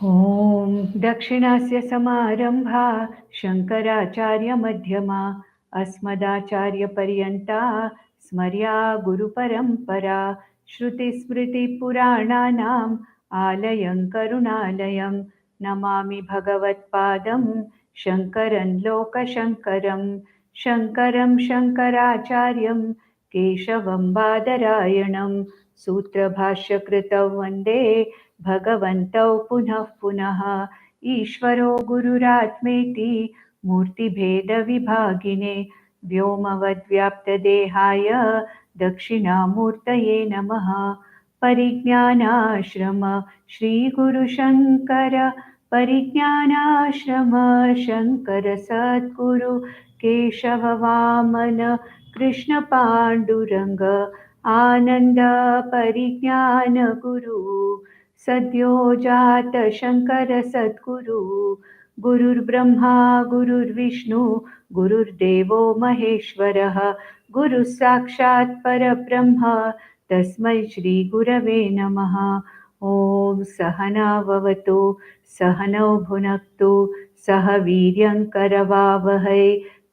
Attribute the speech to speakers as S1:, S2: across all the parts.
S1: ॐ दक्षिणस्य समारम्भा शङ्कराचार्यमध्यमा अस्मदाचार्यपर्यन्ता स्मर्या गुरुपरम्परा श्रुतिस्मृतिपुराणानाम् आलयं करुणालयं नमामि भगवत्पादं शङ्करं लोकशङ्करं शङ्करं शङ्कराचार्यं केशवं बादरायणं सूत्रभाष्यकृतौ वन्दे भगवन्तौ पुनः पुनः ईश्वरो गुरुरात्मेति मूर्तिभेदविभागिने व्योमवद्व्याप्तदेहाय दक्षिणामूर्तये नमः। परिज्ञानाश्रम श्रीगुरुशङ्कर परिज्ञानाश्रम शङ्कर सद्गुरु केशव वामन कृष्णपाण्डुरङ्ग आनन्द परिज्ञान गुरु सद्यो जात शङ्कर सद्गुरु गुरुर्ब्रह्मा गुरुर्विष्णु गुरुर्देवो महेश्वरः गुरुः साक्षात् परब्रह्म तस्मै श्रीगुरवे नमः। ॐ सहना भवतु सहनौ भुनक्तु सह वीर्यङ्करवावहै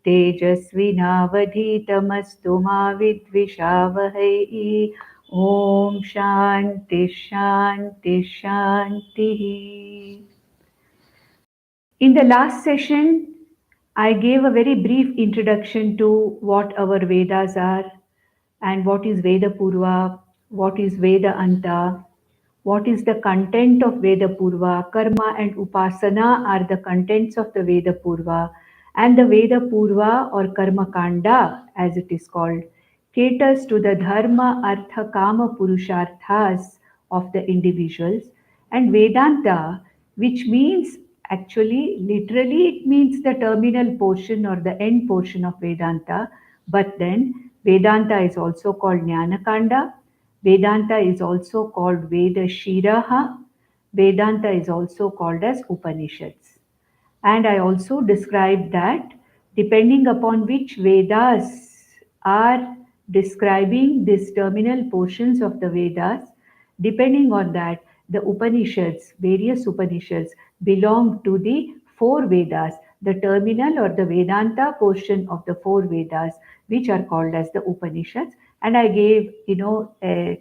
S1: तेजस्विनावधीतमस्तु मा विद्विषावहै। ॐ शान्ति शान्ति शान्तिः. In the last session, I gave a very brief introduction to what our Vedas are and what is Veda Purva, what is Veda Anta, what is the content of Veda Purva. Karma and Upasana are the contents of the Veda Purva, and the Veda Purva or Karma Kanda as it is called caters to the Dharma, Artha, Kama, Purusharthas of the individuals, and Vedanta, which means actually literally it means the terminal portion or the end portion of Vedanta, but then Vedanta is also called Jnana Kanda. Vedanta is also called Veda Shiraha. Vedanta is also called as Upanishads. And I also described that depending upon which Vedas are describing these terminal portions of the Vedas, depending on that, the Upanishads, various Upanishads, belong to the four Vedas, the terminal or the Vedanta portion of the four Vedas, which are called as the Upanishads. And I gave, a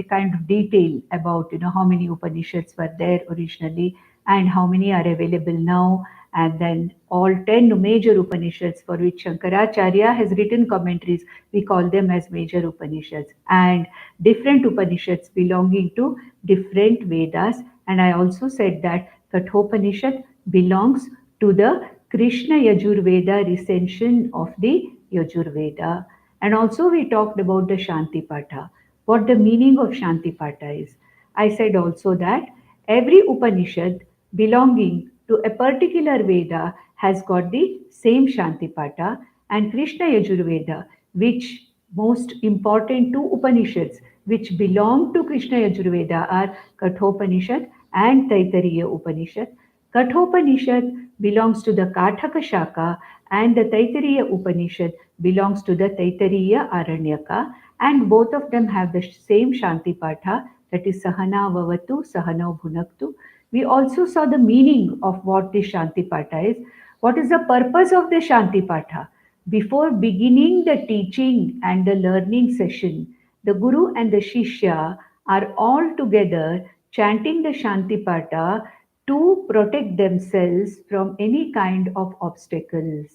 S1: kind of detail about, how many Upanishads were there originally and how many are available now, and then all 10 major Upanishads for which Shankaracharya has written commentaries, we call them as major Upanishads, and different Upanishads belonging to different Vedas. And I also said that Kathopanishad belongs to the Krishna Yajurveda recension of the Yajurveda. And also we talked about the Shantipata, what the meaning of Shantipata is. I said also that every Upanishad belonging to a particular Veda has got the same Shantipata, and Krishna Yajurveda, which most important two Upanishads which belong to Krishna Yajurveda are Kathopanishad and Taittiriya Upanishad. Kathopanishad belongs to the Kathaka Shaka and the Taittiriya Upanishad belongs to the Taittiriya Aranyaka, and both of them have the same Shantipatha, that is Sahana Vavatu, Sahana Bhunaktu. We also saw the meaning of what the Shantipatha is. What is the purpose of the Shantipatha? Before beginning the teaching and the learning session, the Guru and the Shishya are all together chanting the Shantipatha to protect themselves from any kind of obstacles.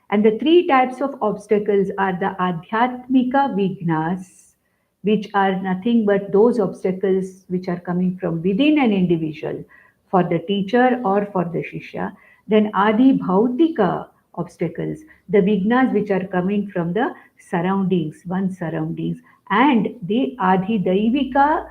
S1: And the three types of obstacles are the Adhyatmika Vignas, which are nothing but those obstacles which are coming from within an individual for the teacher or for the Shishya. Then Adi Bhautika obstacles, the Vignas which are coming from the surroundings, one's surroundings, and the Adi Daivika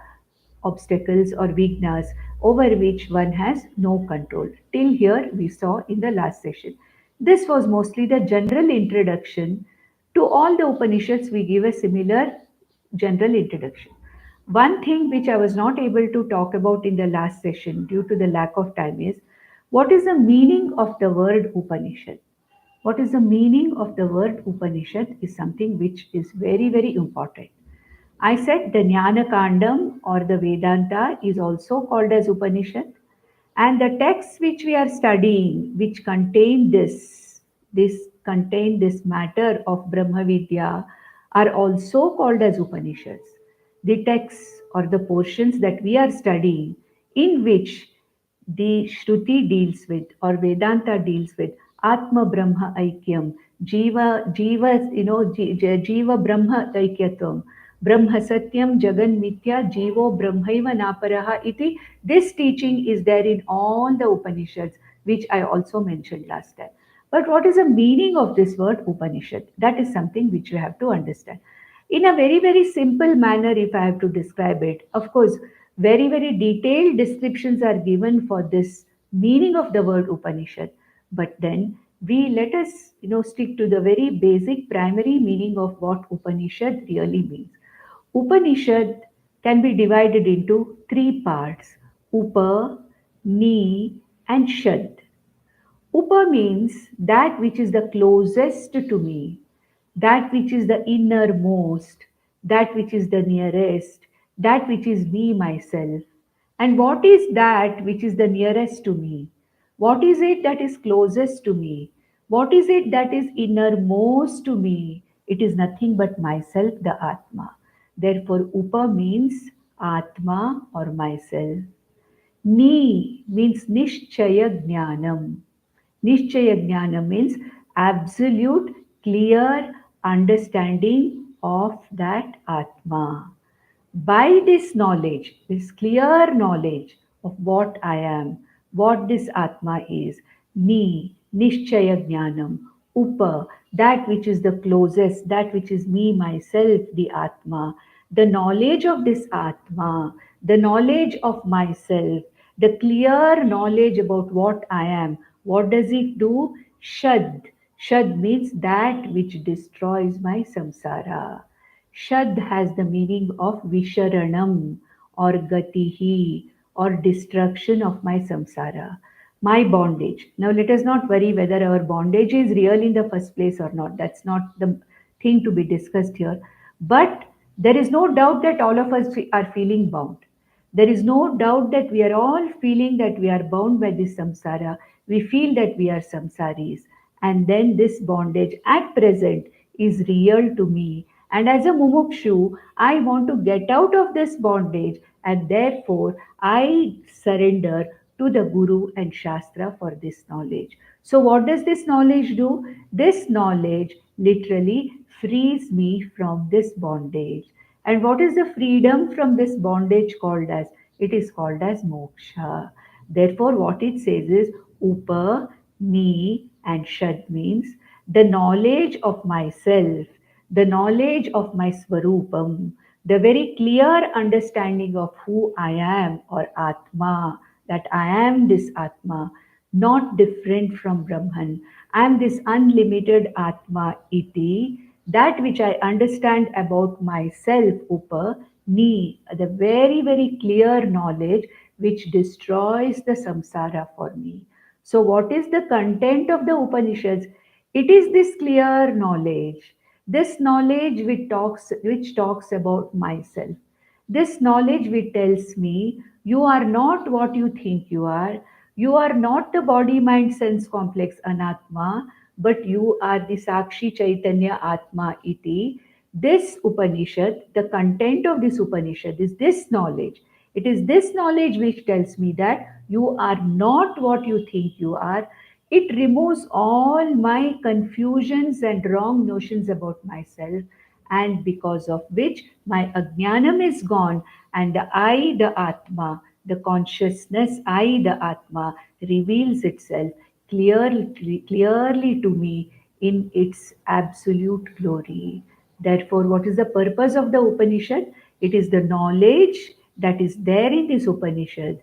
S1: obstacles or vignas over which one has no control. Till here we saw in the last session. This was mostly the general introduction. To all the Upanishads, we give a similar general introduction. One thing which I was not able to talk about in the last session due to the lack of time is what is the meaning of the word Upanishad? What is the meaning of the word Upanishad is something which is very, very important. I said the Jnana Kandam or the Vedanta is also called as Upanishad. And the texts which we are studying, which contain this matter of Brahma Vidya, are also called as Upanishads. The texts or the portions that we are studying, in which the Shruti deals with or Vedanta deals with Atma Brahma Aikyam, Jiva Brahma Aikyatvam, Brahma Satyam Jagan Mithya Jivo Brahmaiva Naparaha iti. This teaching is there in all the Upanishads, which I also mentioned last time. But what is the meaning of this word Upanishad? That is something which we have to understand. In a very, very simple manner, if I have to describe it, of course, very, very detailed descriptions are given for this meaning of the word Upanishad. But then we let us, stick to the very basic primary meaning of what Upanishad really means. Upanishad can be divided into three parts: Upa, Ni, and Shad. Upa means that which is the closest to me, that which is the innermost, that which is the nearest, that which is me myself. And what is that which is the nearest to me? What is it that is closest to me? What is it that is innermost to me? It is nothing but myself, the Atma. Therefore, Upa means Atma or myself. Ni means Nishchaya Jnanam. Nishchaya Jnana means absolute, clear understanding of that Atma. By this knowledge, this clear knowledge of what I am, what this Atma is, Ni, Nishchaya Jnanam, Upa, that which is the closest, that which is me, myself, the Atma, the knowledge of this Atma, the knowledge of myself, the clear knowledge about what I am. What does it do? Shad. Shad means that which destroys my samsara. Shad has the meaning of Visharanam or Gatihi or destruction of my samsara, my bondage. Now, let us not worry whether our bondage is real in the first place or not. That's not the thing to be discussed here. But there is no doubt that all of us are feeling bound. There is no doubt that we are all feeling that we are bound by this samsara. We feel that we are samsaris. And then this bondage at present is real to me. And as a mumukshu, I want to get out of this bondage, and therefore I surrender to the Guru and Shastra for this knowledge. So, what does this knowledge do? This knowledge literally frees me from this bondage. And what is the freedom from this bondage called as? It is called as moksha. Therefore, what it says is upa, ni, and shad means the knowledge of myself, the knowledge of my swarupam, the very clear understanding of who I am or Atma, that I am this Atma, not different from Brahman. I am this unlimited Atma iti, that which I understand about myself, Upa, Ni, the very, very clear knowledge which destroys the samsara for me. So, what is the content of the Upanishads? It is this clear knowledge, this knowledge which talks about myself, this knowledge which tells me you are not what you think you are not the body, mind, sense complex Anatma, but you are the Sakshi Chaitanya Atma iti. This Upanishad, the content of this Upanishad is this knowledge. It is this knowledge which tells me that you are not what you think you are. It removes all my confusions and wrong notions about myself, and because of which my ajnanam is gone, and the I, the Atma, the consciousness I, the Atma, reveals itself clearly to me in its absolute glory. Therefore, what is the purpose of the Upanishad? It is the knowledge that is there in this Upanishad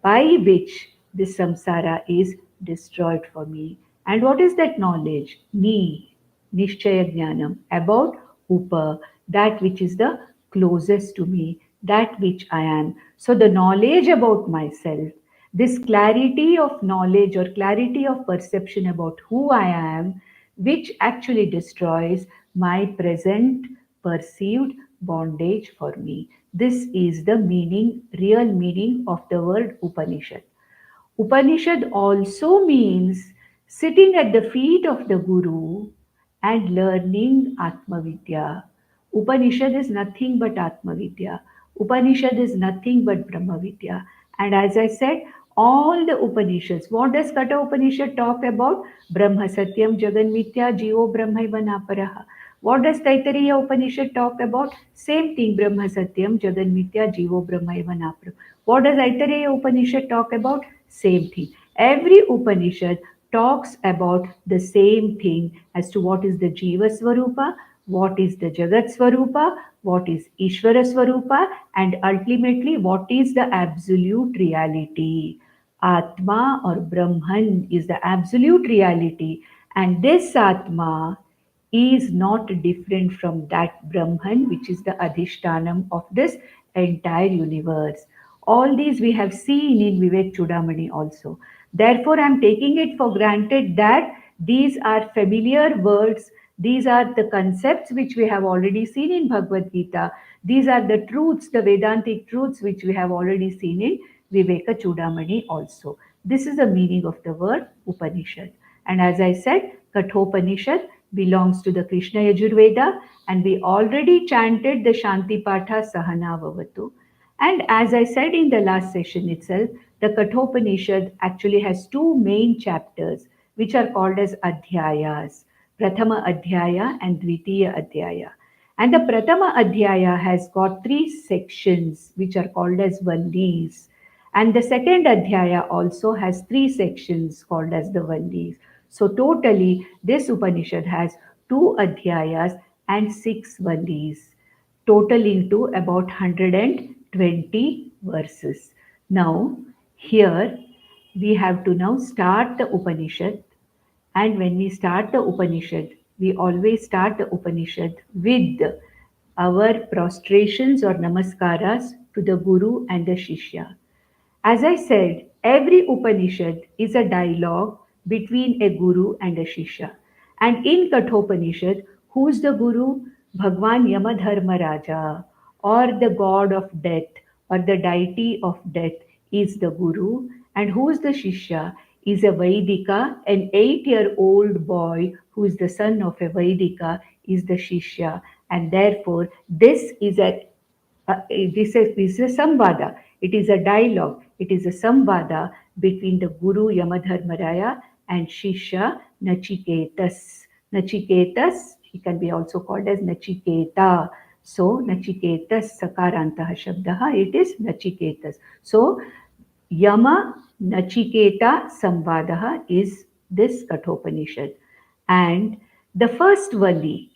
S1: by which this samsara is destroyed for me. And what is that knowledge? Ni, Nishchaya Jnanam, about Upa, that which is the closest to me, that which I am. So the knowledge about myself, this clarity of knowledge or clarity of perception about who I am, which actually destroys my present perceived bondage for me. This is the meaning, real meaning of the word Upanishad. Upanishad also means sitting at the feet of the Guru and learning Atma Vidya. Upanishad is nothing but Atma Vidya. Upanishad is nothing but Brahma Vidya. And as I said, all the Upanishads, what does Katha Upanishad talk about? Brahma Satyam Jagan Mithya Jivo Brahmaiva Naparaha. What does Taittiriya Upanishad talk about? Same thing, Brahma Satyam Jagan Mithya Jivo Brahmaiva Naparaha. What does Taittiriya Upanishad talk about? Same thing. Every Upanishad talks about the same thing as to what is the Jiva Swarupa, what is the Jagat Swarupa, what is Ishvara Swarupa, and ultimately what is the absolute reality. Atma or Brahman is the absolute reality, and this Atma is not different from that Brahman, which is the Adhishtanam of this entire universe. All these we have seen in Vivek Chudamani also. Therefore, I am taking it for granted that these are familiar words, these are the concepts which we have already seen in Bhagavad Gita, these are the truths, the Vedantic truths which we have already seen in Viveka Chudamani also. This is the meaning of the word Upanishad. And as I said, Kathopanishad belongs to the Krishna Yajurveda, and we already chanted the Shantipata Sahana Vavatu. And as I said in the last session itself, the Kathopanishad actually has two main chapters which are called as Adhyayas, Prathama Adhyaya and Dvitiya Adhyaya. And the Prathama Adhyaya has got three sections which are called as Vallis. And the second Adhyaya also has three sections called as the Vallis. So totally this Upanishad has two Adhyayas and six Vallis, totaling to about 120 verses. Now, here we have to now start the Upanishad. And when we start the Upanishad, we always start the Upanishad with our prostrations or namaskaras to the Guru and the Shishya. As I said, every Upanishad is a dialogue between a Guru and a Shishya. And in Kathopanishad, who's the Guru? Bhagwan Yamadharma Raja, or the god of death, or the deity of death is the Guru. And who's the Shishya? Is a Vaidika, an 8-year-old boy who is the son of a Vaidika, is the Shishya. And therefore, this is a samvada. It is a dialogue. It is a samvada between the Guru Yamadharmaraya and Shishya Nachiketas. Nachiketas, he can be also called as Nachiketa. So Nachiketas Sakarantaha Shabdaha, it is Nachiketas. So Yama Nachiketa Samvadaha is this Kathopanishad. And the first Vali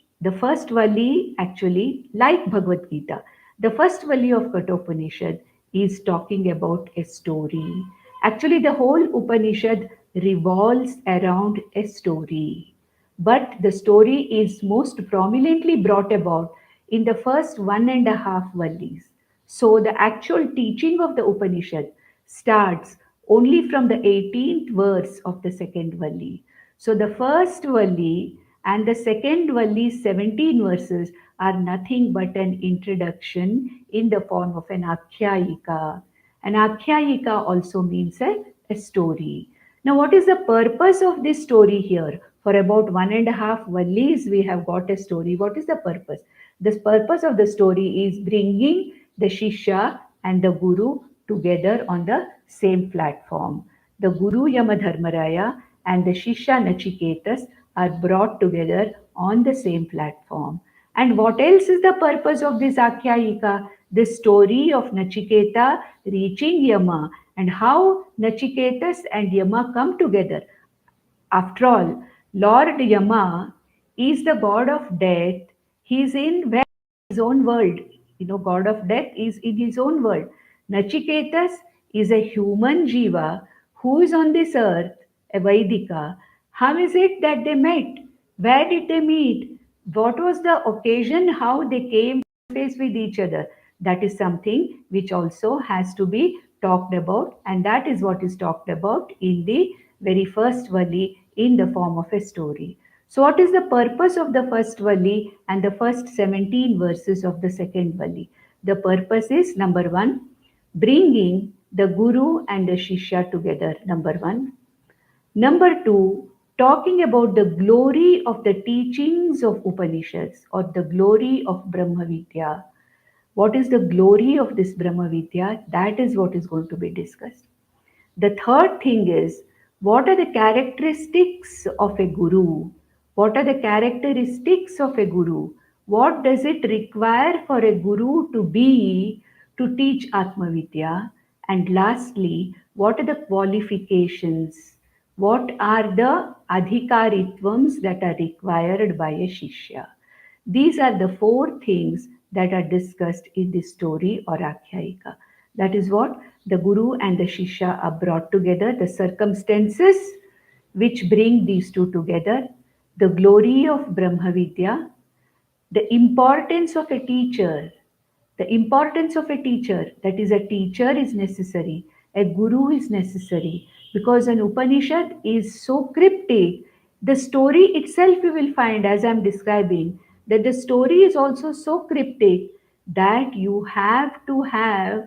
S1: actually, like Bhagavad Gita, the first Vali of Kathopanishad is talking about a story. Actually, the whole Upanishad revolves around a story. But the story is most prominently brought about in the first 1.5 Valis. So the actual teaching of the Upanishad starts only from the 18th verse of the second Vali. So the first Vali and the second Vali's 17 verses are nothing but an introduction in the form of an Akhyayika. An Akhyayika also means a story. Now, what is the purpose of this story here? For about 1.5 Vallis, we have got a story. What is the purpose? The purpose of the story is bringing the Shishya and the Guru together on the same platform. The Guru Yamadharmaraya and the Shishya Nachiketas are brought together on the same platform. And what else is the purpose of this Akhyayika? The story of Nachiketa reaching Yama and how Nachiketas and Yama come together. After all, Lord Yama is the god of death. He is in his own world. God of death is in his own world. Nachiketas is a human jiva who is on this earth, a Vaidika. How is it that they met? Where did they meet? What was the occasion? How they came face with each other? That is something which also has to be talked about, and that is what is talked about in the very first Vali in the form of a story. So, what is the purpose of the first Vali and the first 17 verses of the second Vali? The purpose is number one, bringing the Guru and the Shishya together, number one. Number two, talking about the glory of the teachings of Upanishads or the glory of Brahma Vidya. What is the glory of this Brahma Vidya? That is what is going to be discussed. The third thing is, what are the characteristics of a guru? What are the characteristics of a guru? What does it require for a guru to be to teach Atma Vidya? And lastly, what are the qualifications? What are the adhikaritvams that are required by a Shishya? These are the four things that are discussed in this story or Akhyayika. That is what the Guru and the Shishya are brought together, the circumstances which bring these two together, the glory of Brahma Vidya, the importance of a teacher, the importance of a teacher, that is, a teacher is necessary, a guru is necessary, because an Upanishad is so cryptic. The story itself, you will find, as I'm describing, that the story is also so cryptic that you have to have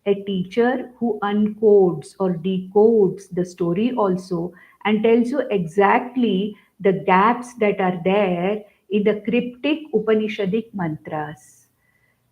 S1: a teacher who uncodes or decodes the story also and tells you exactly the gaps that are there in the cryptic Upanishadic mantras.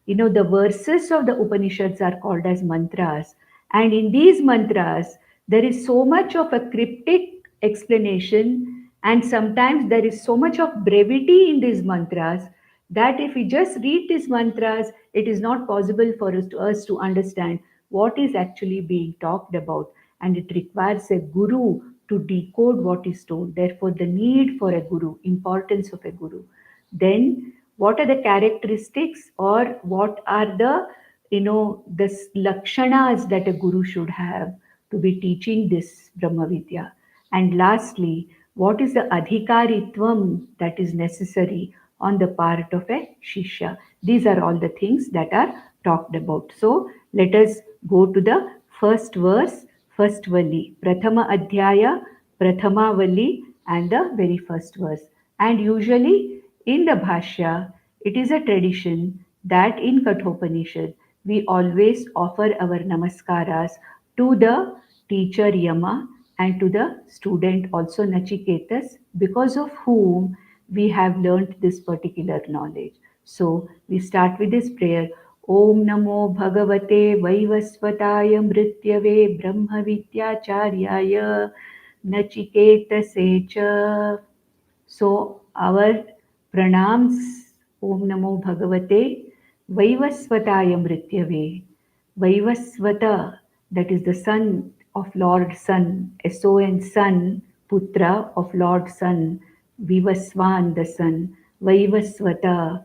S1: The verses of the Upanishads are called as mantras, and in these mantras there is so much of a cryptic explanation, and sometimes there is so much of brevity in these mantras that if we just read these mantras, it is not possible for us to understand what is actually being talked about, and it requires a guru to decode what is told. Therefore, the need for a guru, importance of a guru. Then what are the characteristics, or what are the lakshanas that a guru should have to be teaching this Brahma Vidya? And lastly, what is the adhikaritvam that is necessary on the part of a shishya? These are all the things that are talked about. So let us go to the first verse, first vali, Prathama Adhyaya, Prathama Vali, and the very first verse. And usually in the Bhashya, it is a tradition that in Kathopanishad we always offer our namaskaras to the teacher Yama and to the student also Nachiketas, because of whom we have learnt this particular knowledge. So we start with this prayer. Om Namo Bhagavate Vaivasvataya Mrityave Brahma Vidyacharyaya Nachiketase cha. So our pranams, Om Namo Bhagavate Vaivasvataya Mrityave. Vaivasvata, that is the son of Lord Sun, S-O-N son, Putra of Lord Sun, Vivasvan the son, Vaivasvata.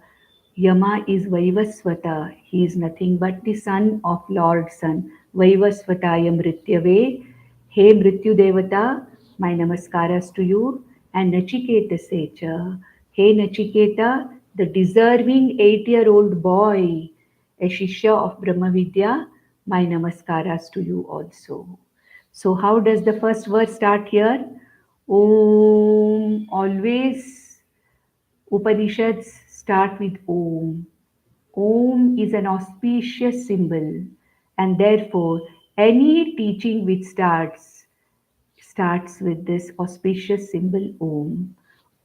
S1: Yama is Vaivasvata. He is nothing but the son of Lord Sun. Vaivasvataya Mrityave. Hey Mrityu Devata, my namaskaras to you. And Nachiketa Secha. Hey Nachiketa, the deserving 8-year-old boy, a Shishya of Brahma Vidya, my namaskaras to you also. So how does the first verse start here? Om. Always Upanishads start with Om. Om is an auspicious symbol, and therefore any teaching which starts with this auspicious symbol Om.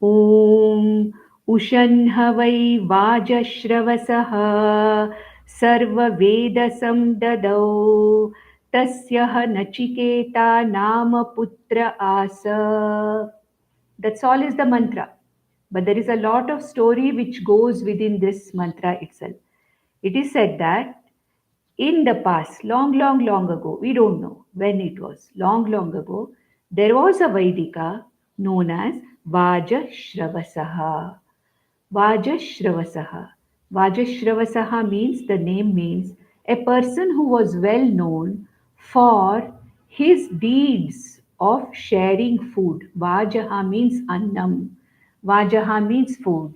S1: Om Ushanhavai Vajashravasah Sarva Vedasam Dadau Tasyaha Nachiketa Nama Putra Asa. That's all is the mantra. But there is a lot of story which goes within this mantra itself. It is said that in the past, long, long, long ago, we don't know when it was, long, long ago, there was a Vaidika known as Vajashhravasaha. Vajashhravasaha. Vajashhravasaha means, the name means, a person who was well known for his deeds of sharing food. Vajaha means annam. Vajaha means food.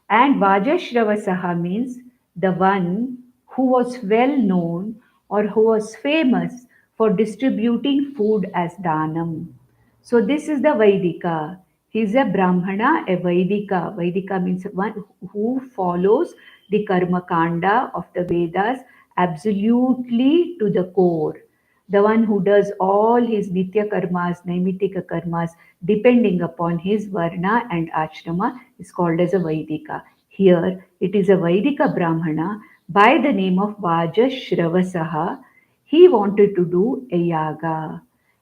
S1: And Vajashravasaha means the one who was well known or who was famous for distributing food as Danam. So this is the Vaidika. He is a Brahmana, a Vaidika. Vaidika means one who follows the Karma Kanda of the Vedas absolutely to the core. The one who does all his nitya karmas, naimitika karmas, depending upon his varna and ashrama, is called as a Vaidika. Here it is a Vaidika Brahmana by the name of Vajashravasaha. He wanted to do a yaga.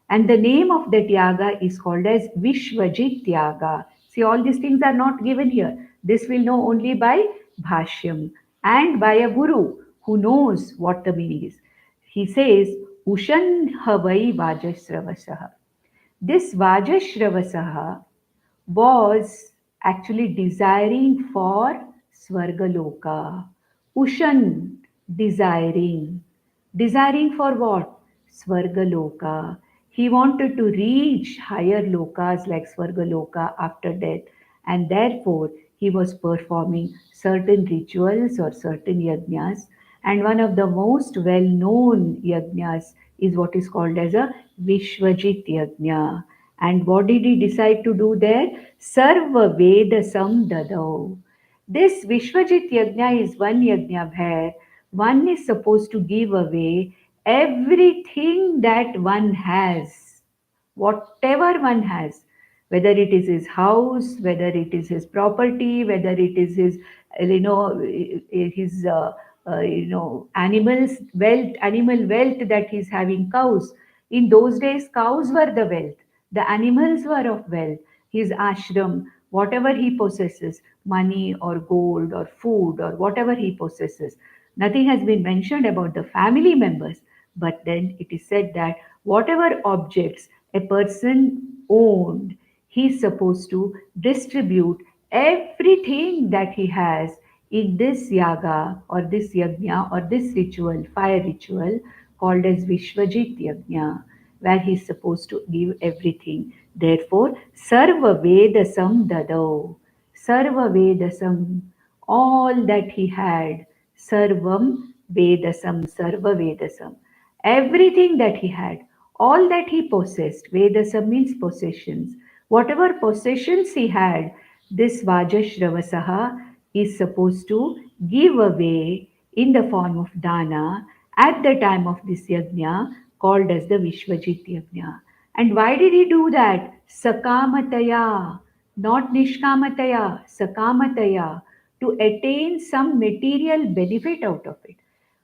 S1: And the name of that yaga is called as Vishvajit Yaga. See, all these things are not given here. This will know only by Bhashyam and by a guru who knows what the meaning is. He says, Ushan Havai Vajashravasaha. This Vajashravasaha was actually desiring for Svargaloka. Ushan, desiring. Desiring for what? Svargaloka. He wanted to reach higher lokas like Svargaloka after death, and therefore he was performing certain rituals or certain yajnas. And one of the most well known yajnas is what is called as a Vishvajit Yajna. And what did he decide to do there? Sarva Vedasam Dadau. This Vishvajit Yajna is one yajna where one is supposed to give away everything that one has, whatever one has, whether it is his house, whether it is his property, whether it is his, his, animal wealth that he's having cows. In those days, cows were the wealth, the animals were of wealth. His ashram, whatever he possesses, money or gold or food or whatever he possesses. Nothing has been mentioned about the family members, but then it is said that whatever objects a person owned, he is supposed to distribute everything that he has in this yaga or this yajna or this ritual, fire ritual called as Vishvajit Yajna, where he is supposed to give everything. Therefore, Sarva Vedasam Dadau. Sarva Vedasam, all that he had, Sarvam Vedasam, Sarva Vedasam. Everything that he had, all that he possessed, Vedasam means possessions. Whatever possessions he had, this Vajashravasaha is supposed to give away in the form of dana at the time of this yajna called as the Vishvajit Yajna. And why did he do that? Sakamataya, not Nishkamataya, Sakamataya, to attain some material benefit out of it.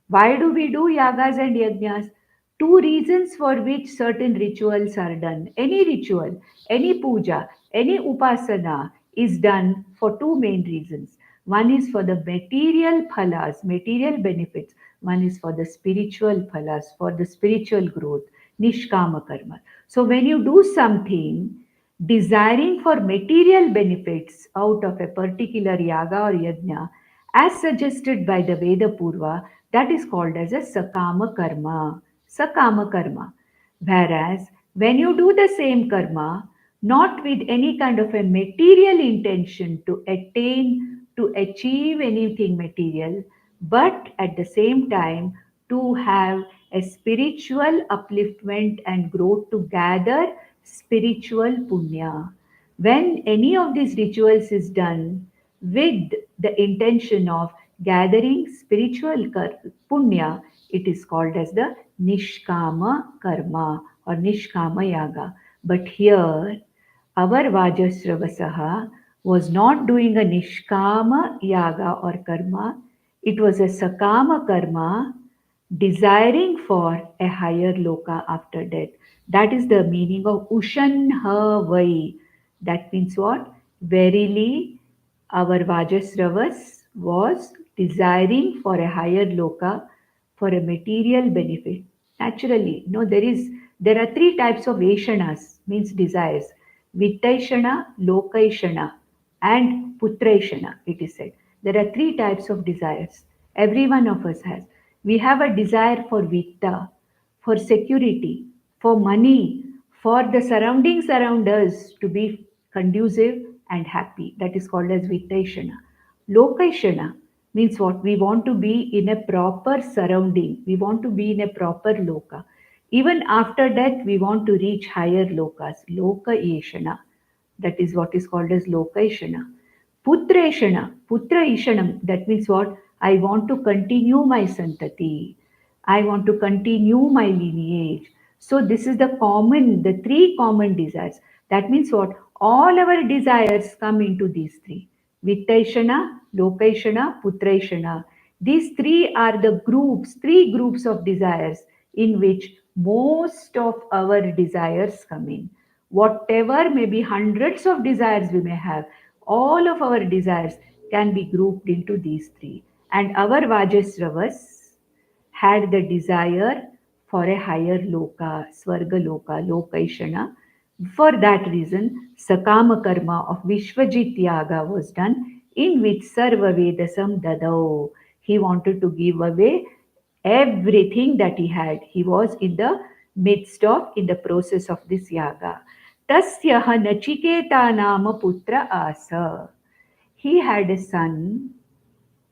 S1: Why do we do yagas and yajnas? Two reasons for which certain rituals are done. Any ritual, any puja, any upasana is done for two main reasons. One is for the material phalas, material benefits. One is for the spiritual phalas, for the spiritual growth, nishkama karma. So when you do something desiring for material benefits out of a particular yaga or yajna, as suggested by the Veda Purva, that is called as a sakama karma. Sakama karma. Whereas when you do the same karma, not with any kind of a material intention to attain, to achieve anything material, but at the same time to have a spiritual upliftment and growth to gather spiritual punya. When any of these rituals is done with the intention of gathering spiritual punya, it is called as the nishkama karma or nishkama yaga. But here, our Vajasravasaha was not doing a nishkama yaga or karma, it was a sakama karma desiring for a higher loka after death. That is the meaning of Ushanha Vai. That means what? Verily, our Vajasravas was desiring for a higher loka, for a material benefit. Naturally, no, there are three types of Eshanas, means desires. Vittaishana, Lokaishana, and Putraishana, it is said. There are three types of desires. Every one of us has. We have a desire for Vitta, for security, for money, for the surroundings around us to be conducive and happy. That is called as Vittaishana. Lokaishana means what? We want to be in a proper surrounding. We want to be in a proper loka. Even after death, we want to reach higher lokas. Loka Yeshana. That is what is called as Lokaishana. Putreshana. Putra Ishanam. That means what? I want to continue my santati. I want to continue my lineage. So this is the three common desires. That means what? All our desires come into these three. Vittaishana, Lokaishana, Putraishana. These three are the three groups of desires in which most of our desires come in. Whatever, maybe hundreds of desires we may have, all of our desires can be grouped into these three. And our Vajasravas had the desire for a higher loka, Swarga loka, Lokaishana. For that reason, Sakama Karma of Vishwajit Yaga was done, in which Sarva Vedasam Dadao. He wanted to give away everything that he had. He was in the process of this yaga. Tasyaha Nachiketa Nama Putra Asa. He had a son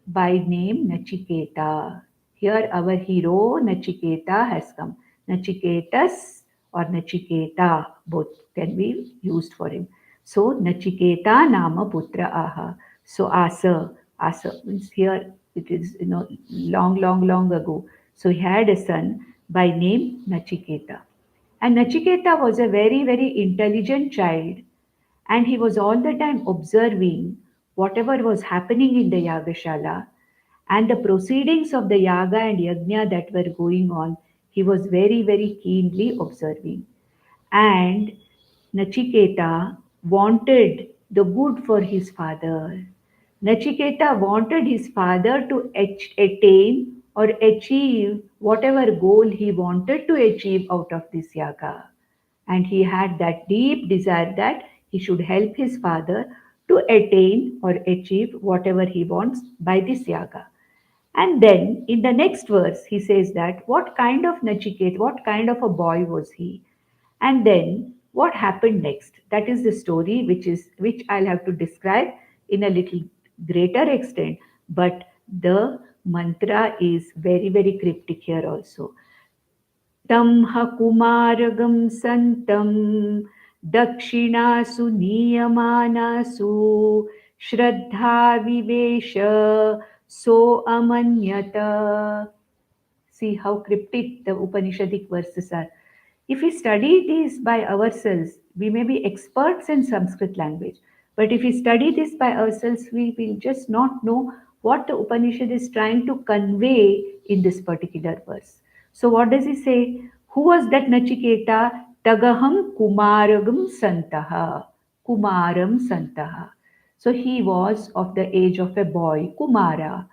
S1: by name Nachiketa. Here our hero Nachiketa has come. Nachiketas or Nachiketa, both can be used for him. So Nachiketa Nama Putra Aha. So Asa means here it is long ago. So he had a son by name Nachiketa. And Nachiketa was a very intelligent child, and he was all the time observing whatever was happening in the Yagashala and the proceedings of the Yaga and Yajna that were going on. He was very keenly observing. And Nachiketa wanted the good for his father. Nachiketa wanted his father to attain or achieve whatever goal he wanted to achieve out of this yaga. And he had that deep desire that he should help his father to attain or achieve whatever he wants by this yaga. And then in the next verse, he says that what kind of Nachiket, what kind of a boy was he? And then what happened next? That is the story which I'll have to describe in a little greater extent. But the mantra is very cryptic here also. तं ह कुमारगं सन्तं दक्षिणासु नीयमानासु श्रद्धा विवेश सो अमन्यत. See how cryptic the Upanishadic verses are. If we study these by ourselves, we may be experts in Sanskrit language. But if we study this by ourselves, we will just not know what the Upanishad is trying to convey in this particular verse. So, what does he say? Who was that Nachiketa? Tagaham Kumaragam Santaha. Kumaram Santaha. So, he was of the age of a boy, Kumara.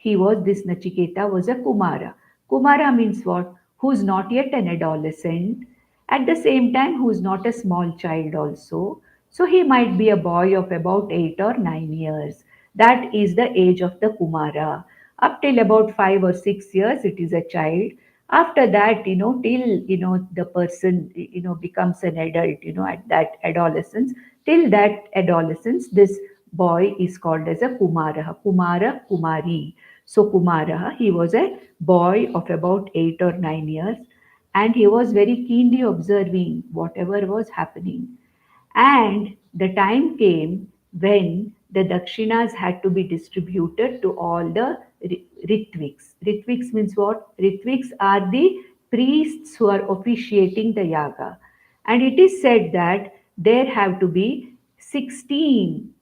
S1: This Nachiketa was a Kumara. Kumara means what? Who's not yet an adolescent, at the same time, who's not a small child also. So he might be a boy of about 8 or 9 years. That is the age of the Kumara. Up till about 5 or 6 years, it is a child. After that, till the person becomes an adult, at that adolescence, till that adolescence, this boy is called as a Kumara, Kumara, Kumari. So Kumara, he was a boy of about 8 or 9 years, and he was very keenly observing whatever was happening. And the time came when the dakshinas had to be distributed to all the ritviks. Ritviks means what? Ritviks are the priests who are officiating the yaga. And it is said that there have to be 16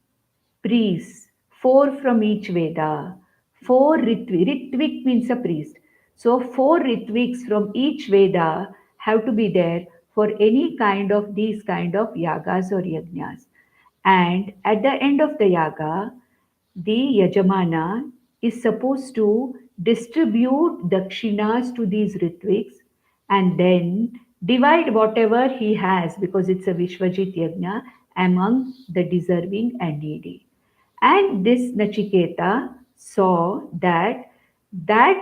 S1: priests, four from each Veda, four Ritvik means a priest. So, four Ritviks from each Veda have to be there for any kind of these kind of yagas or yajnas. And at the end of the yaga, the Yajamana is supposed to distribute dakshinas to these Ritviks and then divide whatever he has, because it's a Vishwajit Yajna, among the deserving and needy. And this Nachiketa saw that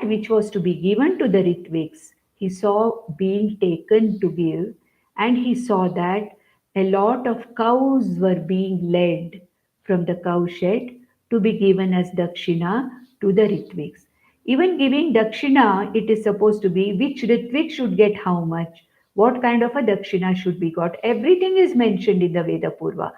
S1: which was to be given to the Ritviks, he saw being taken to give, and he saw that a lot of cows were being led from the cowshed to be given as dakshina to the Ritviks. Even giving dakshina, it is supposed to be which Ritvik should get how much, what kind of a dakshina should be got. Everything is mentioned in the Veda Purva.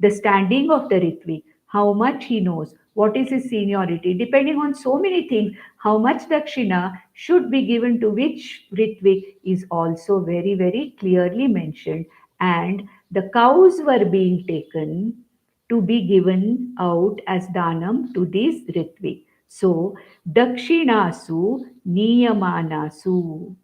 S1: The standing of the Ritvik, how much he knows, what is his seniority, depending on so many things, how much dakshina should be given to which Ritvik is also very, very clearly mentioned. And the cows were being taken to be given out as danam to these Ritvik. So, dakshinasu niyamanasu.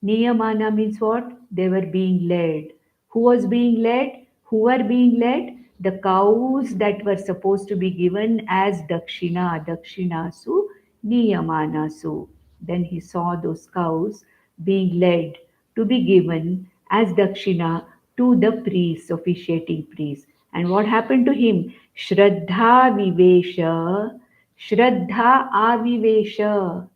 S1: Niyamana means what? They were being led. Who was being led? Who were being led? The cows that were supposed to be given as dakshina, dakshinasu, niyamanasu. Then he saw those cows being led to be given as dakshina to the priests, officiating priests. And what happened to him? Shraddha vivesha, Shraddha avivesha.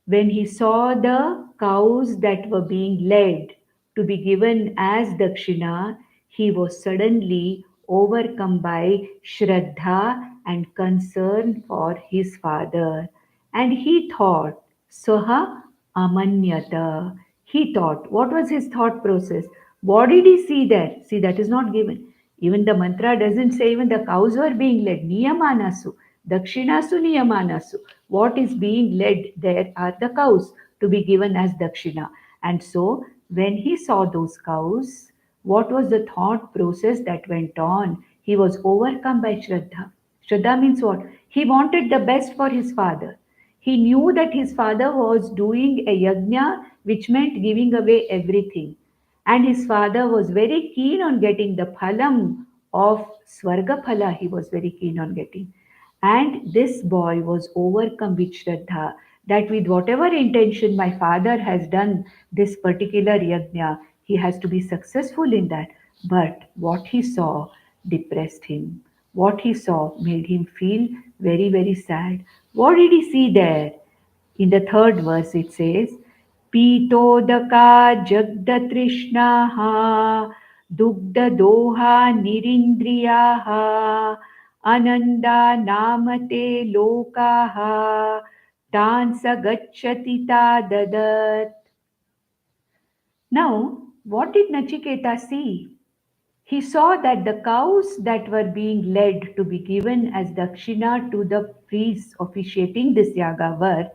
S1: When he saw the cows that were being led to be given as dakshina, he was suddenly overcome by Shraddha and concern for his father. And he thought, Saha Amanyata. He thought, what was his thought process? What did he see there? See, that is not given. Even the mantra doesn't say even the cows were being led. Niyamanasu, Dakshinasu Niyamanasu. What is being led there are the cows to be given as Dakshina. And so, when he saw those cows, what was the thought process that went on? He was overcome by Shraddha. Shraddha means what? He wanted the best for his father. He knew that his father was doing a yajna, which meant giving away everything. And his father was very keen on getting the phalam of Swarga phala, he was very keen on getting. And this boy was overcome with Shraddha that with whatever intention my father has done this particular yajna, he has to be successful in that. But what he saw depressed him. What he saw made him feel very, very sad. What did he see there? In the third verse, it says, Pitodaka Jagdatrishnaha Dugda Doha Nirindriyaha Ananda Namate Lokaha Tansa Gacchati Dadat. Now, what did Nachiketa see? He saw that the cows that were being led to be given as dakshina to the priests officiating this yaga were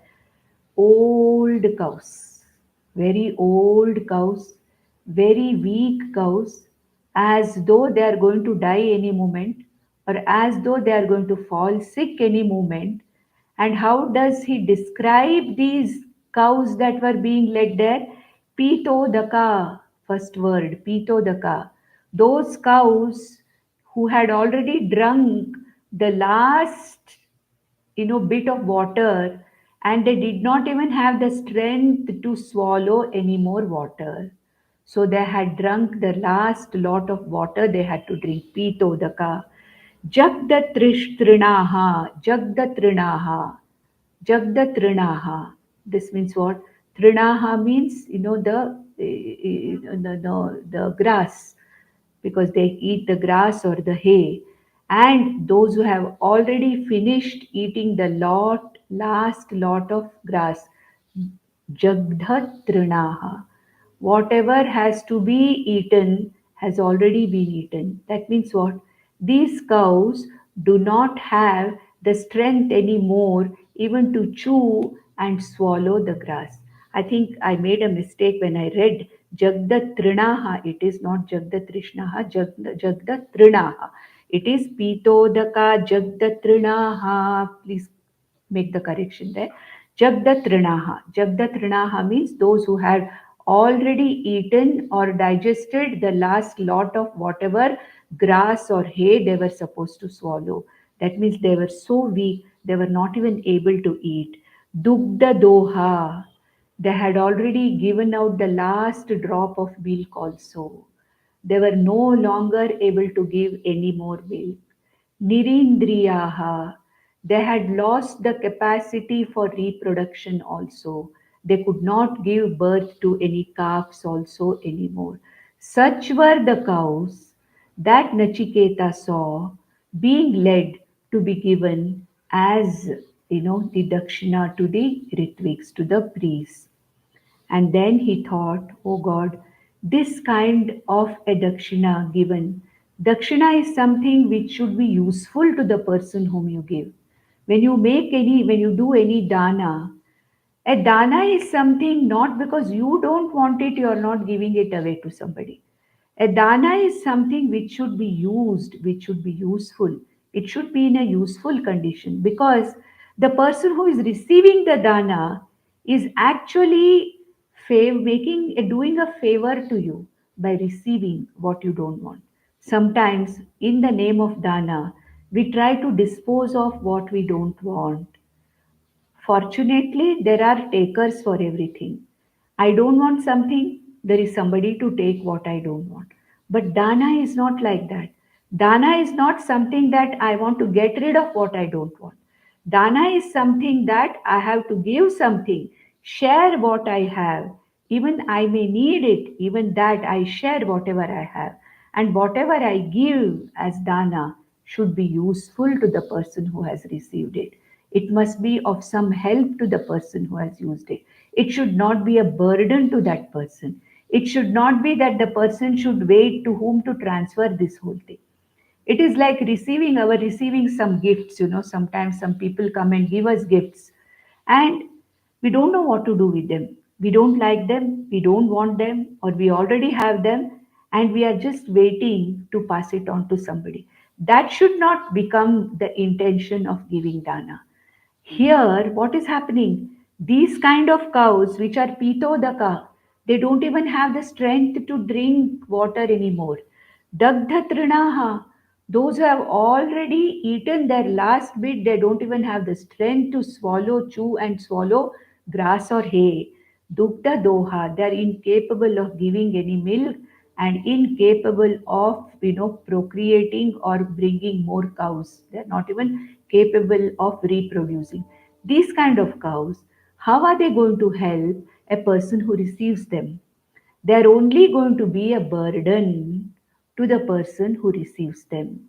S1: old cows, very old cows, very weak cows, as though they are going to die any moment, or as though they are going to fall sick any moment. And how does he describe these cows that were being led there? Pitodaka, first word, Pitodaka. Those cows who had already drunk the last bit of water, and they did not even have the strength to swallow any more water. So they had drunk the last lot of water they had to drink. Pitodaka. Jagdatrishtrinaha. Jagdatrinaha. Jagdatrinaha. This means what? Trinaha means the grass, because they eat the grass or the hay. And those who have already finished eating the last lot of grass, Jagdhatrinaha. Whatever has to be eaten has already been eaten. That means what? These cows do not have the strength anymore even to chew and swallow the grass. I think I made a mistake when I read Jagdatrinaha. It is not Jagdatrishnaha, Jagdatrinaha. It is Pitodaka Jagdatrinaha. Please make the correction there. Jagdatrinaha. Jagdatrinaha means those who had already eaten or digested the last lot of whatever grass or hay they were supposed to swallow. That means they were so weak, they were not even able to eat. Dugda doha. They had already given out the last drop of milk also. They were no longer able to give any more milk. Nirindriyaha. They had lost the capacity for reproduction also. They could not give birth to any calves also anymore. Such were the cows that Nachiketa saw being led to be given as the dakshina to the Ritviks, to the priests. And then he thought, oh God, this kind of a dakshina given Dakshina is something which should be useful to the person whom you give. When you do any dana, a dana is something not because you don't want it, you are not giving it away to somebody. A dana is something which should be used, which should be useful. It should be in a useful condition because the person who is receiving the dana is actually doing a favor to you by receiving what you don't want. Sometimes, in the name of dana, we try to dispose of what we don't want. Fortunately, there are takers for everything. I don't want something, there is somebody to take what I don't want. But dana is not like that. Dana is not something that I want to get rid of what I don't want. Dana is something that I have to give something, share what I have. Even I may need it, even that I share whatever I have. And whatever I give as dana should be useful to the person who has received it. It must be of some help to the person who has used it. It should not be a burden to that person. It should not be that the person should wait to whom to transfer this whole thing. It is like receiving some gifts. Sometimes some people come and give us gifts, and we don't know what to do with them. We don't like them, we don't want them, or we already have them, and we are just waiting to pass it on to somebody. That should not become the intention of giving dana. Here, what is happening? These kind of cows, which are pitodaka, they don't even have the strength to drink water anymore. Dagdha trinaha, those who have already eaten their last bit, they don't even have the strength to swallow, chew, and swallow grass or hay. Dugdha doha, they are incapable of giving any milk and incapable of procreating or bringing more cows. They are not even capable of reproducing. These kind of cows, how are they going to help a person who receives them? They are only going to be a burden to the person who receives them.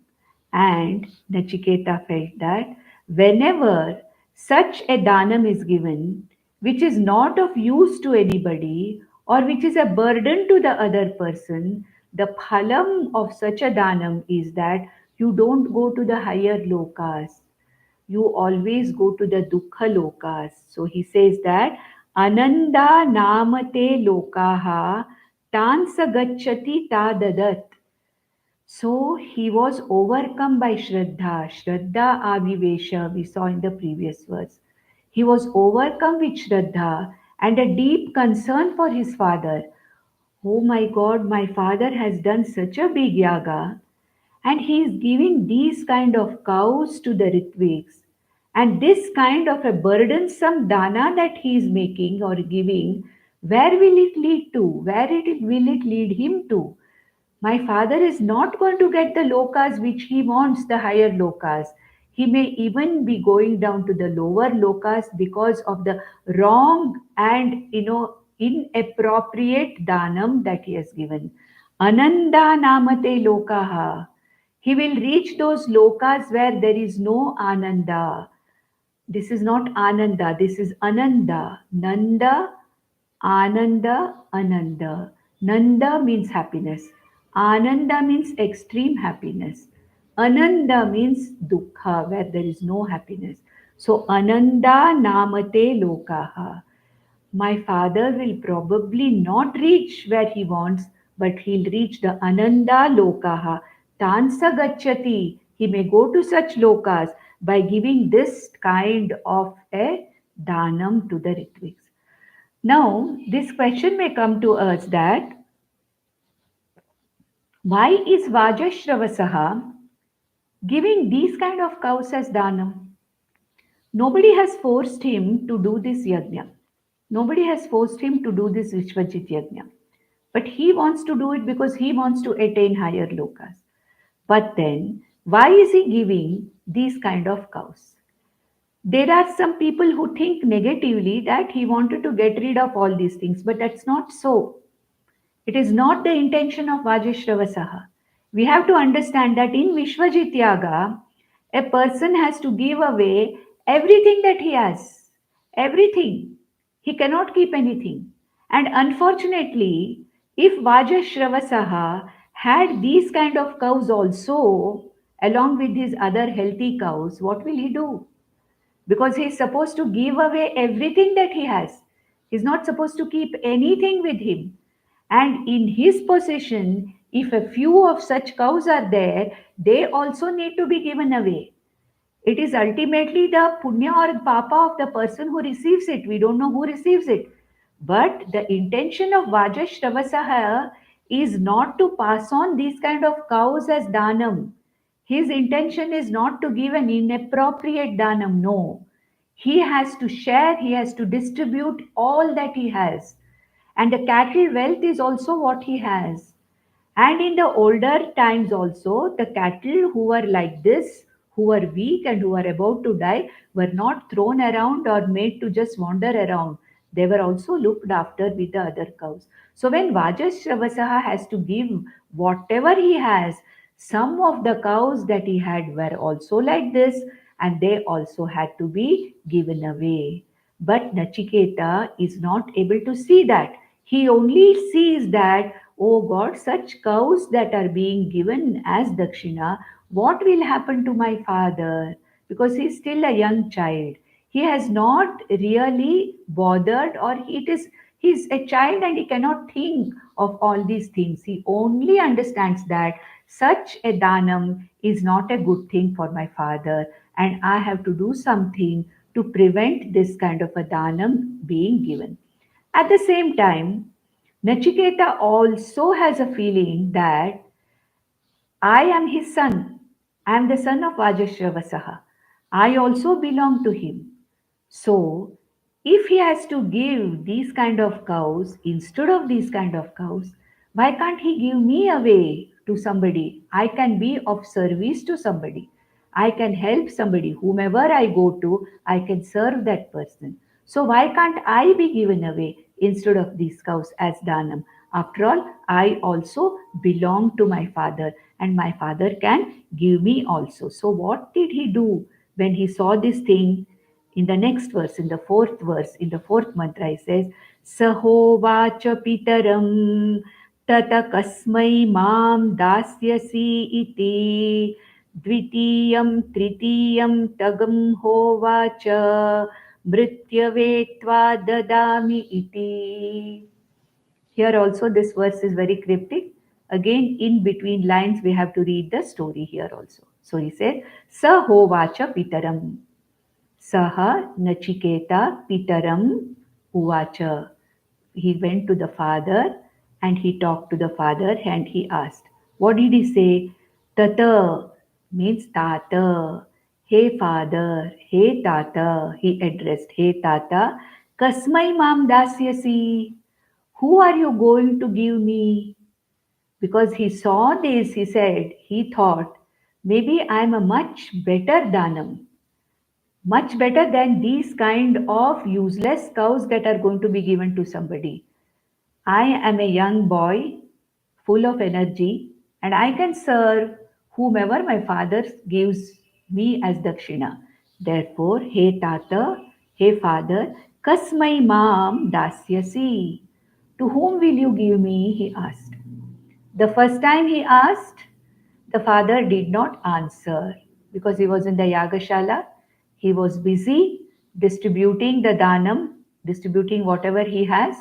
S1: And Nachiketa felt that whenever such a danam is given, which is not of use to anybody or which is a burden to the other person, the phalam of such a danam is that you don't go to the higher lokas, you always go to the dukkha lokas. So he says that ananda namate lokaha tansa gacchati tadadat. So he was overcome by Shraddha. Shraddha Avivesha, we saw in the previous verse. He was overcome with Shraddha and a deep concern for his father. Oh my God, my father has done such a big yaga, and he is giving these kind of cows to the Ritviks. And this kind of a burdensome dana that he is making or giving, where will it lead to? Will it lead him to? My father is not going to get the lokas which he wants, the higher lokas. He may even be going down to the lower lokas because of the wrong and inappropriate danam that he has given. Ananda namate lokaha. He will reach those lokas where there is no ananda. This is not Ananda, this is Ananda. Nanda, Ananda, Ananda. Nanda means happiness. Ananda means extreme happiness. Ananda means dukkha, where there is no happiness. So, Ananda namate lokaha. My father will probably not reach where he wants, but he'll reach the Ananda Lokaha. Tansa Gacchati. He may go to such lokas by giving this kind of a danam to the Ritviks. Now, this question may come to us that why is Vajashravasaha giving these kind of cows as danam? Nobody has forced him to do this yajna. Nobody has forced him to do this Vishwajit yajna. But he wants to do it because he wants to attain higher lokas. But then, why is he giving these kind of cows? There are some people who think negatively that he wanted to get rid of all these things, but that's not so. It is not the intention of Vajashravasaha. We have to understand that in Vishwajit Yaga, a person has to give away everything that he has. Everything. He cannot keep anything. And unfortunately, if Vajashravasaha had these kind of cows also, along with his other healthy cows, what will he do? Because he's supposed to give away everything that he has. He's not supposed to keep anything with him. And in his possession, if a few of such cows are there, they also need to be given away. It is ultimately the punya or papa of the person who receives it. We don't know who receives it. But the intention of Vajashravasah is not to pass on these kind of cows as dhanam. His intention is not to give an inappropriate dhanam. No. He has to share, he has to distribute all that he has. And the cattle wealth is also what he has. And in the older times also, the cattle who were like this, who were weak and who were about to die, were not thrown around or made to just wander around. They were also looked after with the other cows. So when Vajashravasah has to give whatever he has, some of the cows that he had were also like this, and they also had to be given away. But Nachiketa is not able to see that. He only sees that, oh God, such cows that are being given as dakshina, what will happen to my father? Because he's still a young child. He has not really bothered, or he's a child and he cannot think of all these things. He only understands that such a dhanam is not a good thing for my father, and I have to do something to prevent this kind of a dhanam being given. At the same time, Nachiketa also has a feeling that I am his son. I am the son of Vajashravasah. I also belong to him. So, if he has to give these kind of cows instead of these kind of cows, why can't he give me away to somebody? I can be of service to somebody. I can help somebody. Whomever I go to, I can serve that person. So, why can't I be given away instead of these cows as Dhanam? After all, I also belong to my father, and my father can give me also. So, what did he do when he saw this thing? In the next verse, in the fourth mantra, he says, Sahovacha pitaram tata kasmai mam dasyasi iti dvitiyam tritiyam tagam hovacha mrityavetva dadami iti. Here also this verse is very cryptic. Again, in between lines, we have to read the story here also. So he said, Sahovacha pitaram. Saha Nachiketa Pitaram Uvacha. He went to the father and he talked to the father and he asked. What did he say? Tata means Tata. Hey father, hey Tata. He addressed, hey Tata. Kasmai mam dasyasi. Who are you going to give me? Because he saw this, he said, he thought, maybe I'm a much better Danam, much better than these kind of useless cows that are going to be given to somebody. I am a young boy full of energy and I can serve whomever my father gives me as dakshina. Therefore, hey tata, hey father, kasmai mam dasyasi. To whom will you give me? He asked. The first time he asked, the father did not answer because he was in the Yagashala. He was busy distributing the Dhanam, distributing whatever he has.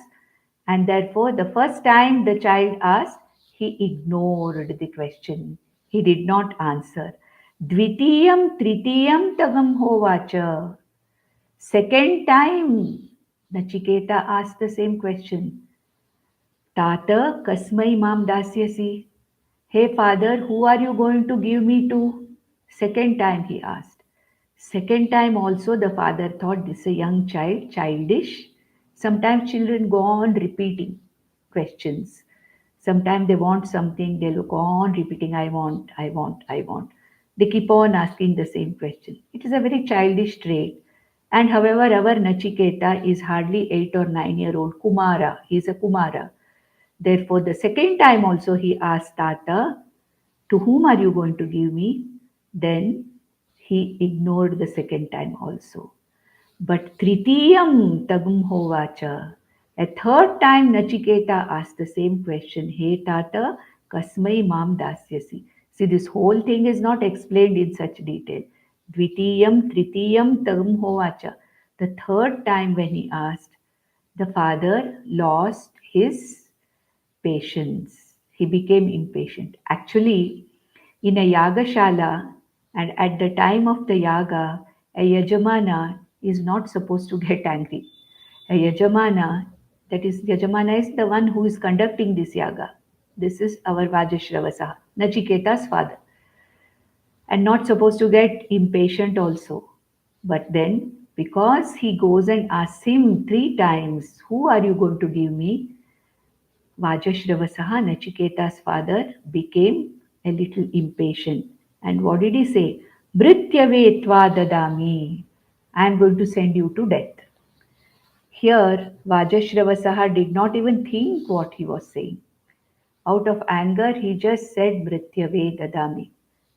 S1: And therefore, the first time the child asked, he ignored the question. He did not answer. Dvitiyam Tritiyam Tagam Hovacha. Second time, Nachiketa asked the same question. Tata Kasmai Mam Dasyasi. Hey father, who are you going to give me to? Second time he asked. Second time also the father thought this is a young child, childish. Sometimes children go on repeating questions. Sometimes they want something, they'll go on repeating, I want, I want, I want. They keep on asking the same question. It is a very childish trait. And however, our Nachiketa is hardly 8 or 9 year old Kumara. He is a Kumara. Therefore, the second time also he asked Tata, to whom are you going to give me? Then he ignored the second time also. But Tritiyam Tagum Hovacha. A third time Nachiketa asked the same question. Hey Tata, Kasmai mam dasyasi. See, this whole thing is not explained in such detail. Dvitiyam, Tritiyam, Tam Hovacha. The third time when he asked, the father lost his patience. He became impatient. Actually, in a yagashala, and at the time of the yaga, a yajamana is not supposed to get angry. A yajamana, that is, yajamana is the one who is conducting this yaga. This is our Vajashravasa, Nachiketa's father, and not supposed to get impatient also. But then, because he goes and asks him three times, who are you going to give me? Vajashravasaha, Nachiketa's father, became a little impatient. And what did he say? Brityavetva dadami. I am going to send you to death. Here, Vajashravasaha did not even think what he was saying. Out of anger, he just said Mrityave dadami.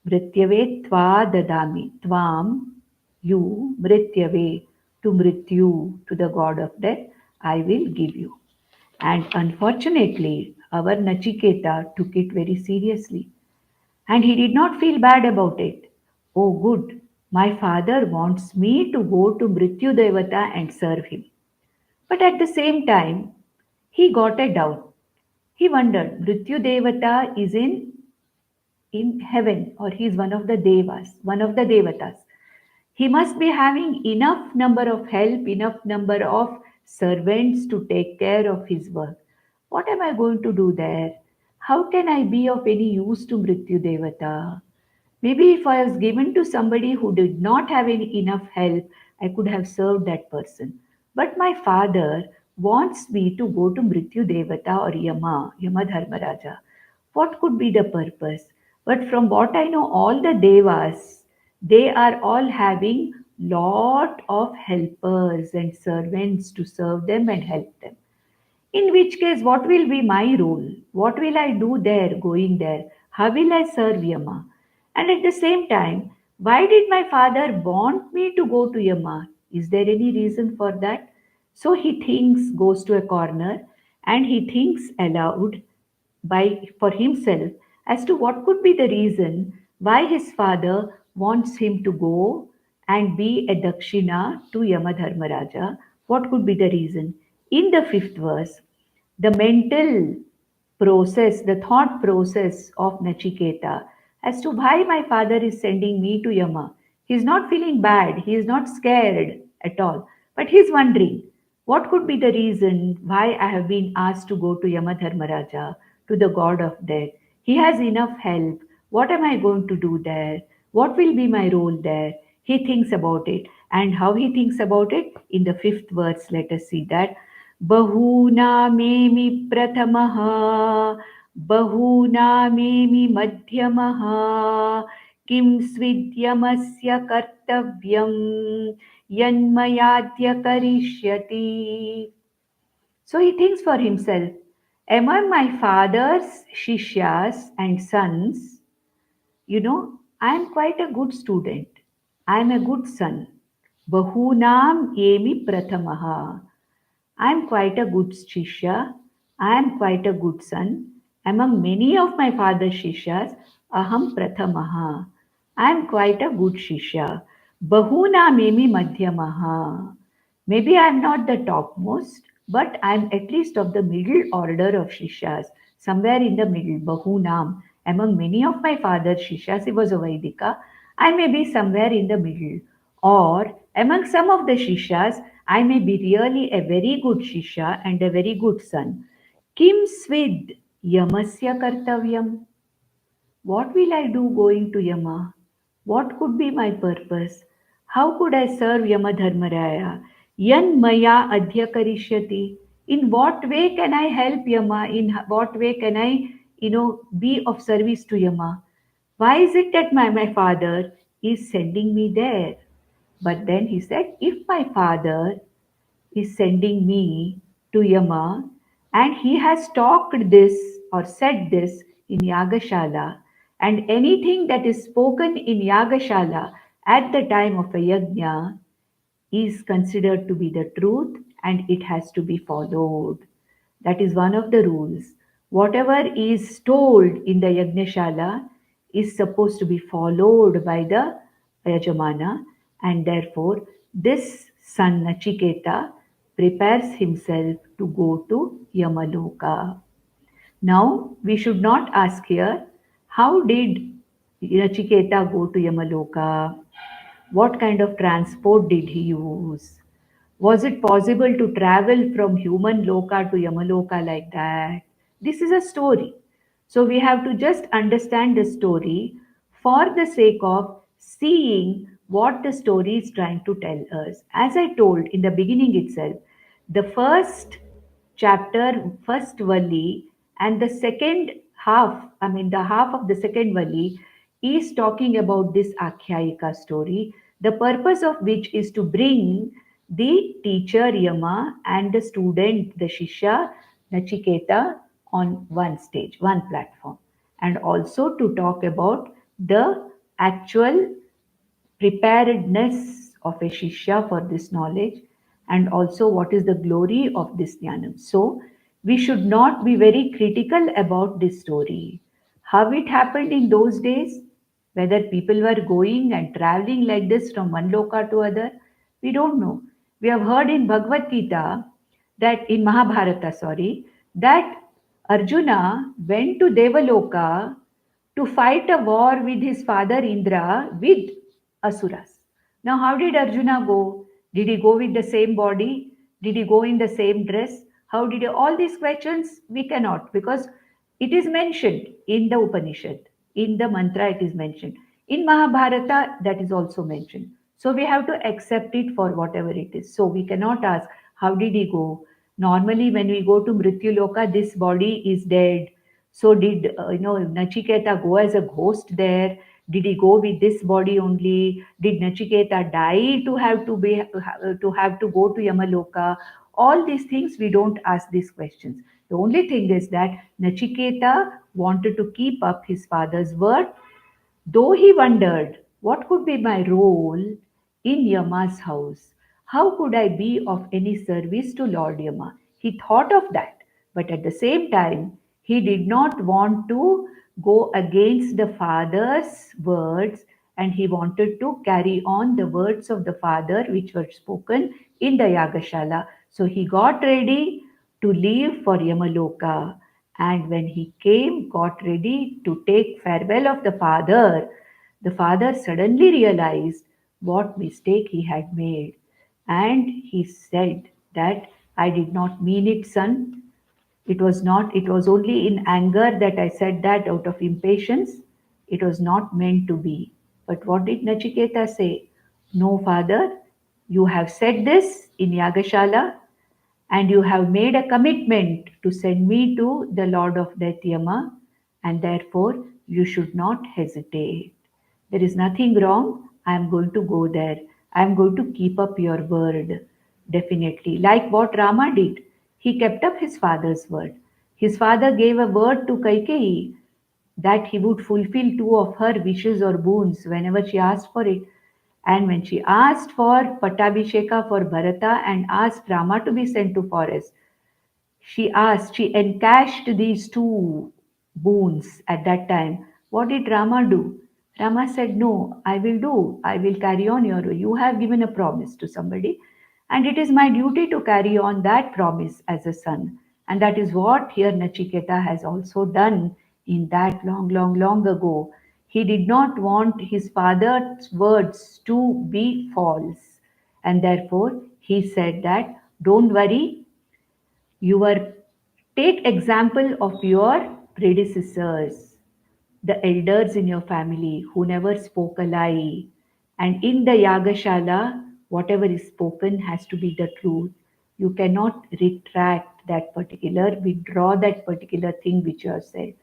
S1: Mrityave tva dadami. Tvam, you, Mrityave, to Mrityu, to the god of death, I will give you. And unfortunately, our Nachiketa took it very seriously. And he did not feel bad about it. Oh, good, my father wants me to go to Mrityu Devata and serve him. But at the same time, he got a doubt. He wondered, Mrityu Devata is in heaven, or he is one of the Devas, one of the Devatas. He must be having enough number of help, enough number of servants to take care of his work. What am I going to do there? How can I be of any use to Mrityu Devata? Maybe if I was given to somebody who did not have any enough help, I could have served that person. But my father wants me to go to Mrityu Devata or Yama Dharmaraja. What could be the purpose? But from what I know, all the Devas, they are all having lot of helpers and servants to serve them and help them. In which case, what will be my role? What will I do there, going there? How will I serve Yama? And at the same time, why did my father want me to go to Yama? Is there any reason for that? So he thinks, goes to a corner, and he thinks aloud by for himself as to what could be the reason why his father wants him to go and be a dakshina to Yamadharmaraja. What could be the reason? In the fifth verse, the mental process, the thought process of Nachiketa as to why my father is sending me to Yama. He's not feeling bad, he is not scared at all, but he's wondering what could be the reason why I have been asked to go to Yamadharmaraja, to the god of death. He has enough help. What am I going to do there? What will be my role there? He thinks about it. And how he thinks about it? In the fifth verse, let us see that. बहूनामेमि प्रथमः बहूनामेमि मध्यमः किं स्विद्यमस्य कर्तव्यं यन्मयाद्य करिष्यति. So he thinks for himself, among my father's shishyas and sons, I am quite a good student. I am a good son. Bahunam emi pratamaha. I am quite a good shishya. I am quite a good son. Among many of my father's shishyas, aham prathamaha. I am quite a good shishya. Bahuna memi madhyamaha. Maybe I am not the topmost, but I am at least of the middle order of shishyas, somewhere in the middle. Bahunam. Among many of my father's shishyas, he was a Vaidika. I may be somewhere in the middle. Or among some of the shishyas, I may be really a very good shishya and a very good son. Kim svid yamasya kartavyam. What will I do going to Yama? What could be my purpose? How could I serve Yama Dharmaraya? Yan maya adhyakarishyati. In what way can I help Yama? In what way can I, be of service to Yama? Why is it that my father is sending me there? But then he said, if my father is sending me to Yama and he has talked this or said this in Yagashala, and anything that is spoken in Yagashala at the time of a yajna is considered to be the truth and it has to be followed. That is one of the rules. Whatever is told in the Yajnashala is supposed to be followed by the Yajamana, and therefore this son Nachiketa prepares himself to go to Yamaloka. Now, we should not ask here, how did Nachiketa go to Yamaloka? What kind of transport did he use? Was it possible to travel from human loka to Yamaloka like that? This is a story. So we have to just understand the story for the sake of seeing what the story is trying to tell us. As I told in the beginning itself, the first chapter, first Vali, and the second half, the half of the second Vali, is talking about this Akhyayika story, the purpose of which is to bring the teacher Yama and the student, the Shishya, Nachiketa, on one stage, one platform, and also to talk about the actual preparedness of a Shishya for this knowledge, and also what is the glory of this Jnanam. So, we should not be very critical about this story. How it happened in those days, whether people were going and traveling like this from one loka to other, we don't know. We have heard in Bhagavad Gita that in Mahabharata, sorry, that Arjuna went to Devaloka to fight a war with his father Indra with Asuras. Now, how did Arjuna go? Did he go with the same body? Did he go in the same dress? How did he? All these questions we cannot, because it is mentioned in the Upanishad. In the mantra, it is mentioned. In Mahabharata, that is also mentioned. So we have to accept it for whatever it is. So we cannot ask, how did he go? Normally, when we go to Mrityuloka, this body is dead. So did Nachiketa go as a ghost there? Did he go with this body only? Did Nachiketa die to go to Yamaloka? All these things we don't ask these questions. The only thing is that Nachiketa wanted to keep up his father's word. Though he wondered, what could be my role in Yama's house? How could I be of any service to Lord Yama? He thought of that, but at the same time, he did not want to go against the father's words, and he wanted to carry on the words of the father which were spoken in the Yagashala. So he got ready to leave for Yamaloka, and when he came, got ready to take farewell of the father suddenly realized what mistake he had made. And he said that, I did not mean it, son. It was not, it was only in anger that I said that, out of impatience. It was not meant to be. But what did Nachiketa say? No, father, you have said this in Yagashala, and you have made a commitment to send me to the Lord of Death Yama, and therefore you should not hesitate. There is nothing wrong. I am going to go there. I am going to keep up your word. Definitely. Like what Rama did. He kept up his father's word. His father gave a word to Kaikeyi that he would fulfill two of her wishes or boons whenever she asked for it. And when she asked for Pattabhisheka for Bharata and asked Rama to be sent to forest, she encashed these two boons at that time. What did Rama do? Rama said, no, I will carry on you have given a promise to somebody, and it is my duty to carry on that promise as a son. And that is what here Nachiketa has also done in that long, long, long ago. He did not want his father's words to be false. And therefore, he said that, don't worry, your take example of your predecessors, the elders in your family who never spoke a lie. And in the Yagashala, whatever is spoken has to be the truth. You cannot retract that particular, withdraw that particular thing which you have said.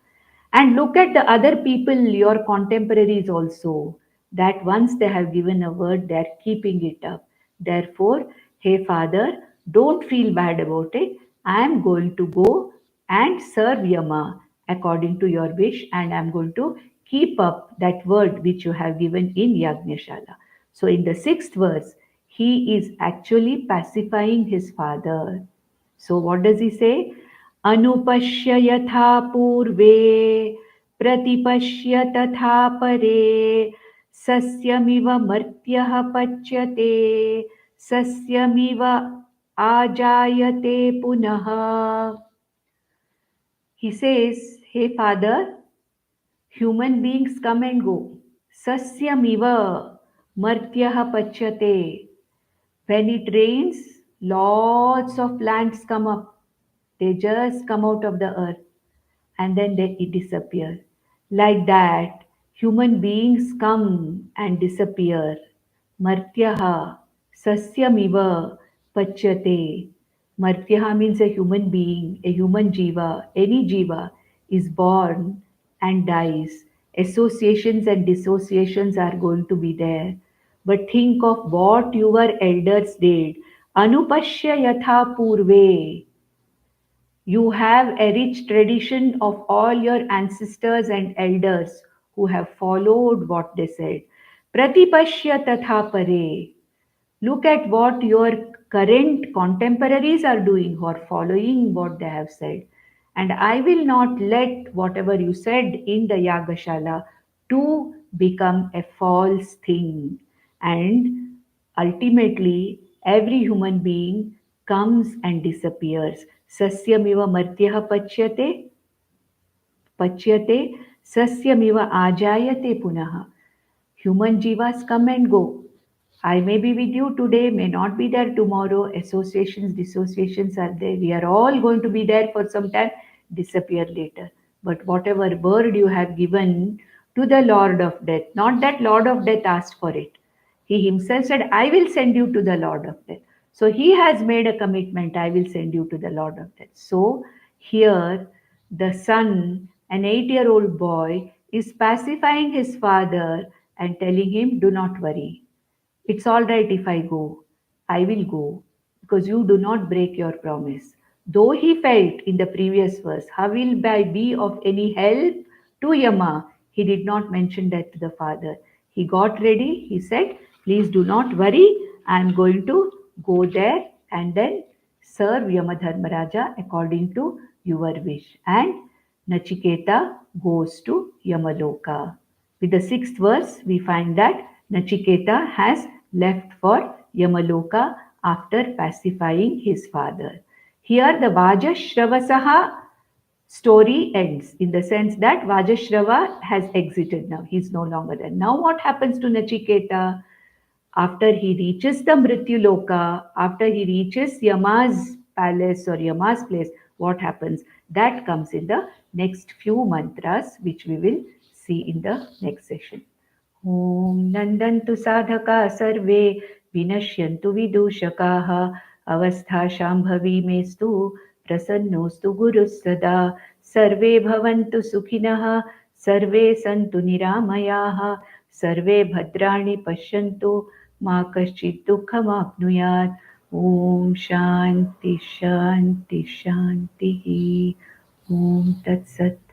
S1: And look at the other people, your contemporaries also, that once they have given a word, they are keeping it up. Therefore, hey Father, don't feel bad about it. I am going to go and serve Yama according to your wish, and I am going to keep up that word which you have given in Yajnashala. So, in the sixth verse, he is actually pacifying his father. So, what does he say? अनुपश्य यथा पूर्वे प्रतिपश्य तथा परे सस्यमिव मर्त्यः पच्यते सस्यमिव आजायते पुनः. He says, hey father, human beings come and go. Sasyamiva martyah pachyate. When it rains, lots of plants come up. They just come out of the earth and then they disappear. Like that, human beings come and disappear. Martyaha sasyamiva pachyate. Martyaha means a human being, a human jiva, any jiva is born and dies. Associations and dissociations are going to be there. But think of what your elders did. Anupashya yatha purve. You have a rich tradition of all your ancestors and elders who have followed what they said. Pratipashya tatha pare. Look at what your current contemporaries are doing who are following what they have said. And I will not let whatever you said in the Yagashala to become a false thing. And ultimately, every human being comes and disappears. Sasyamiva martyah pachyate, sasyamiva ajayate punaha. Human jivas come and go. I may be with you today, may not be there tomorrow. Associations, dissociations are there. We are all going to be there for some time, disappear later. But whatever word you have given to the Lord of Death, not that Lord of Death asked for it. He himself said, I will send you to the Lord of Death. So he has made a commitment, I will send you to the Lord of Death. So here, the son, an 8-year-old boy, is pacifying his father and telling him, do not worry. It's all right if I go. I will go because you do not break your promise. Though he felt in the previous verse, how will I be of any help to Yama? He did not mention that to the father. He got ready. He said, please do not worry. I am going to go there and then serve Yamadharmaraja according to your wish. And Nachiketa goes to Yamaloka. With the 6th verse, we find that Nachiketa has left for Yamaloka after pacifying his father. Here, the Vajashravasaha story ends in the sense that Vajashrava has exited now. He's no longer there. Now, what happens to Nachiketa? After he reaches the Mrityuloka, after he reaches Yama's palace or Yama's place, what happens? That comes in the next few mantras, which we will see in the next session. ॐ नन्दन्तु साधका सर्वे विनश्यन्तु विदूषकाः अवस्थाशाम्भवी मेस्तु प्रसन्नोऽस्तु गुरुः सदा सर्वे भवन्तु सुखिनः सर्वे सन्तु निरामयाः सर्वे भद्राणि पश्यन्तु मा कश्चित् दुःखमाप्नुयात् ॐ शान्ति शान्ति शान्तिः ॐ तत्सत्